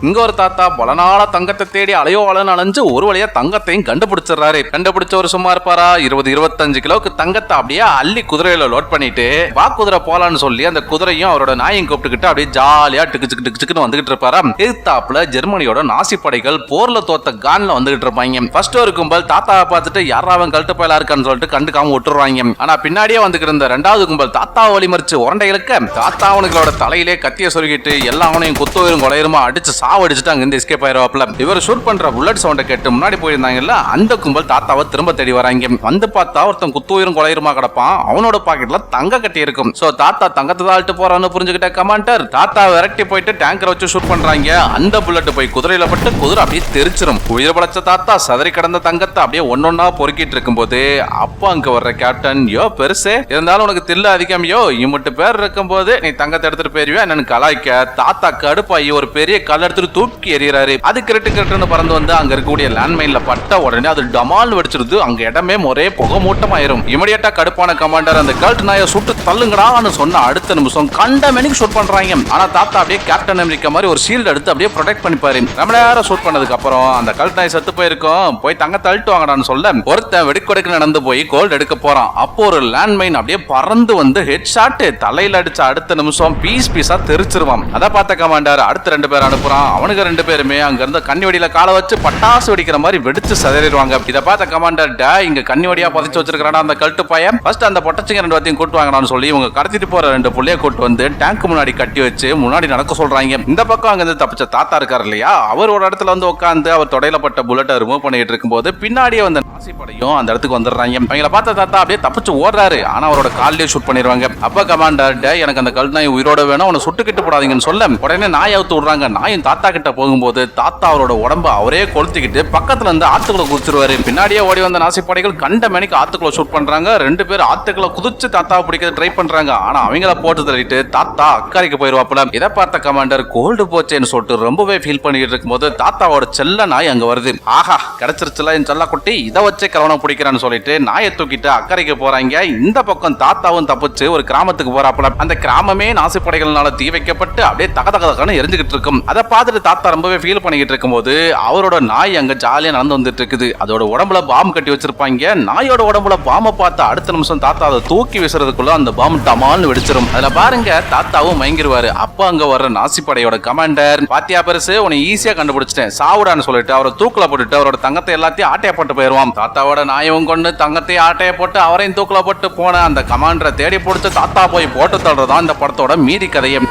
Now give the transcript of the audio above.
இங்க ஒரு தாத்தா பல நாளா தங்கத்தை தேடி அலைஞ்சு ஒரு வழியா தங்கத்தையும் கண்டுபிடிச்சிடறாரு. கண்டுபிடிச்சவர் சும்மா இருப்பாரா? 20-25 கிலோக்கு தங்கத்தை அப்படியே அள்ளி குதிரையில லோட் பண்ணிட்டு வா குதிரை போலான்னு சொல்லி அந்த குதிரையும் அவரோட நாயையும் கூப்பிட்டுக்கிட்டு அப்படியே ஜாலியா டிக்குன்னு வந்துகிட்டு இருப்பாரா. எதிர்த்தாப்புல ஜெர்மனியோட நாசி படைகள் போர்ல தோத்த கான்ல வந்துகிட்டு இருப்பாங்க. ஃபர்ஸ்ட் ஒரு கும்பல் தாத்தாவை பார்த்துட்டு யாராவன் கழுட்டு பயலா இருக்கான்னு சொல்லிட்டு கண்டுக்காம விட்டுருவாங்க. ஆனா பின்னாடியே வந்துகிட்டு இருந்த ரெண்டாவது கும்பல் தாத்தாவை வழிமறிச்சு உரண்டைகளுக்கு தாத்தா அவனுங்களோட தலையிலே கத்திய சொருகிட்டு எல்லா அவனையும் குத்துயிரும் கொலையுமா அடிச்சு சாவடிச்சுட்டு அங்கிருந்து எஸ்கேப் ஆயிடுவாப்ல. இவர் ஷூட் பண்ற புல்லட் சவுண்ட கேட்டு முன்னாடி போயிருந்தாங்கல்ல அந்த கும்பல் தாத்தாவை திரும்ப தேடி வராங்க. வந்து பார்த்தா ஒருத்தன் குத்துயிரும் கொலையுமா கிடப்பான். அவனோட பாக்கெட்ல தங்க கட்டி இருக்கும். சோ தாத்தா தங்கத்தை தாழ்த்து போறான்னு புரிஞ்சுக்கிட்ட கமாண்டர் தாத்தா விரட்டி போயிட்டு டேங்கரை வச்சு ஷூட் பண்றாங்க. அந்த புல்லட் போய் குதிரையில பட்டு குதிரை அப்படியே தெரிச்சிரும். உயிர் படைச்ச தாத்தா சதறி கிடந்த தங்கத்தை அப்படியே ஒன்னொன்னா பொறுக்கிட்டு இருக்கும் போது அப்பா அங்க வர்ற கேப்டன் யோ பெருசு இருந்தாலும் உனக்கு தில்ல அதிகம் யோ இம்மட்டு பேர் இருக்கும் போது நீ தங்கத்தை எடுத்துட்டு போயிருவியா என்னன்னு கலாய்க்க தாத்தா கடுப்பாயி ஒரு பெரிய கல் எடுத்துட்டு தூக்கி எறியறாரு. அது கிரட்டு பறந்து வந்து அங்க இருக்கக்கூடிய லேண்ட்மைன்ல பட்ட உடனே அது டமால் வெடிச்சிருது. அங்க இடமே ஒரே புகை மூட்டமாயிரும். இமிடியேட்டா கடுப்பான கமாண்டர் அந்த கல்ட் நாயை சுட்டு தள்ளுங்கடான்னு சொன்ன அடுத்த நிமிஷம் கண்ட மேனிக்கு ஷூட் பண்றாங்க. ஆனா தாத்தா அப்படியே கேப்டன் அமெரிக்கா மாதிரி ஒரு ஷீல்ட் எடுத்து அப்படியே ப்ரொடெக்ட் பண்ணிப்பாரு. ரொம்ப நேரம் ஷூட் பண்ணதுக்கு அப்புறம் அந்த கல்ட் நாய் செத்து போயிருக்கும். போய் தங்க தள்ளிட்டு வாங்கடான்னு சொல்ல ஒருத்தன் வெடிக்கொடுக்கு நடந்து போய் கோல்டு எடுக்க போறான். அப்போ ஒரு லேண்ட்மைன் அப்படியே பறந்து வந்து ஹெட் ஷாட் தலையில அடிச்ச அடுத்த நிமிஷம் பீஸா தெரிச்சிருவான். அதை பார்த்த கமாண்டர் அடுத்த 2 பேர் அனுப்புறான். அவனுக்கு 2 பேருமே அங்க இருந்து கண்ணி வெடியில காலை வச்சு பட்டாசு வெடிக்கிற மாதிரி வெடிச்சு சதறிடுவாங்க. இதை பார்த்த கமாண்டர் இங்க கண்ணி வெடியா பதிச்சு வச்சிருக்கானா அந்த கல்ட்டு பையன் ஃபர்ஸ்ட் அந்த பொட்டச்சிங்க 2 பேத்தையும் கூட்டு வாங்கன்னு சொல்லி இவங்க கடத்திட்டு போற 2 புள்ளைய கூட்டு வந்து டேங்க் முன்னாடி கட்டி வச்சு முன்னாடி நடக்க சொல்றாங்க. இந்த பக்கம் அங்க இருந்து தப்பிச்ச தாத்தா இருக்காரு இல்லையா அவர் ஒரு இடத்துல வந்து உட்காந்து அவர் தொடையில பட்ட புல்லட்டை ரிமூவ் பண்ணிட்டு இருக்கும்போது பின்னாடியே வந்து நாசி படையும் அந்த இடத்துக்கு வந்துடுறாங்க. அவங்கள பார்த்த தாத்தா அப்படியே தப்பிச்சு ஓடுறாரு. ஆனா அவரோட காலிலே ஷூட் பண்ணிடுவாங்க. அப்ப கமாண்டர் எனக்கு அந்த கல்ட்டு நாய் உயிரோட வேணும் அவனை சுட்டுக்கிட்டு போடாதீங்கன்னு சொல்ல உடனே நாய் அவுத்து விடுறாங்க. நாயும் தாத்தா கிட்ட போகும்போது தாத்தா அவரோட உடம்ப அவரே கொளுத்திக்கிட்டு பக்கத்துல இருந்து ஆத்துக்குள்ள குதிச்சிருவாரு. பின்னாடியே ஓடி வந்த நாசிப்படைகள் கண்ட மணிக்கு ஆத்துக்குள்ள ஷூட் பண்றாங்க. 2 பேர் ஆத்துக்குள்ள குதிச்சு தாத்தாவை பிடிக்க ட்ரை பண்றாங்க. ஆனா அவங்கள போட்டு தள்ளிட்டு தாத்தா அக்கறைக்கு போயிருவாப்புல. இதை பார்த்த கமாண்டர் கோல்டு போச்சேன்னு சொல்லிட்டு ரொம்பவே ஃபீல் பண்ணிட்டு இருக்கும்போது தாத்தாவோட செல்ல நாய் அங்க வருது. ஆஹா கிடைச்சிருச்சுல என் செல்ல குட்டி இதை வச்சு கிரவணம் பிடிக்கிறான்னு சொல்லிட்டு நாயை தூக்கிட்டு அக்கறைக்கு போறாங்க. இந்த பக்கம் தாத்தாவும் தப்பிச்சு ஒரு கிராமத்துக்கு போறாப்புல. அந்த கிராமமே நாசிப்படைகள்னால தீ வைக்கப்பட்டு அப்படியே தகதகன்னு எரிஞ்சுக்கிட்டு இருக்கும். அதை பார்த்துட்டு தாத்தா ரொம்பவே ஃபீல் பண்ணிக்கிட்டு இருக்கும்போது அவரோட நாய் அங்க ஜாலியா நடந்து வந்துட்டு இருக்குது. அதோட உடம்புல பாம் கட்டி வச்சிருப்பாங்க. நாயோட உடம்புல பாம்பை பார்த்து அடுத்த நிமிஷம் தாத்தா அதை தூக்கி வீசுறதுக்குள்ள அந்த பாம் டமால்னு வெடிச்சிரும். அதுல பாருங்க தாத்தாவும் மயங்கிருவாரு. அப்ப அங்க வர்ற நாசிப்படையோட கமாண்டர் பாத்தியா பெருசு உன்னை ஈஸியா கண்டுபிடிச்சிட்டேன் சாவுடான்னு சொல்லிட்டு அவரை தூக்குல போட்டுட்டு அவரோட தங்கத்தை எல்லாத்தையும் ஆட்டைய போட்டு போயிருவான். தாத்தாவோட நாயவும் கொண்டு தங்கத்தையும் ஆட்டைய போட்டு அவரையும் தூக்குல போட்டு போன அந்த கமாண்டரை தேடி பிடிச்சு தாத்தா போய் போட்டு தள்ளுறதான் இந்த படத்தோட மீதி கதையை.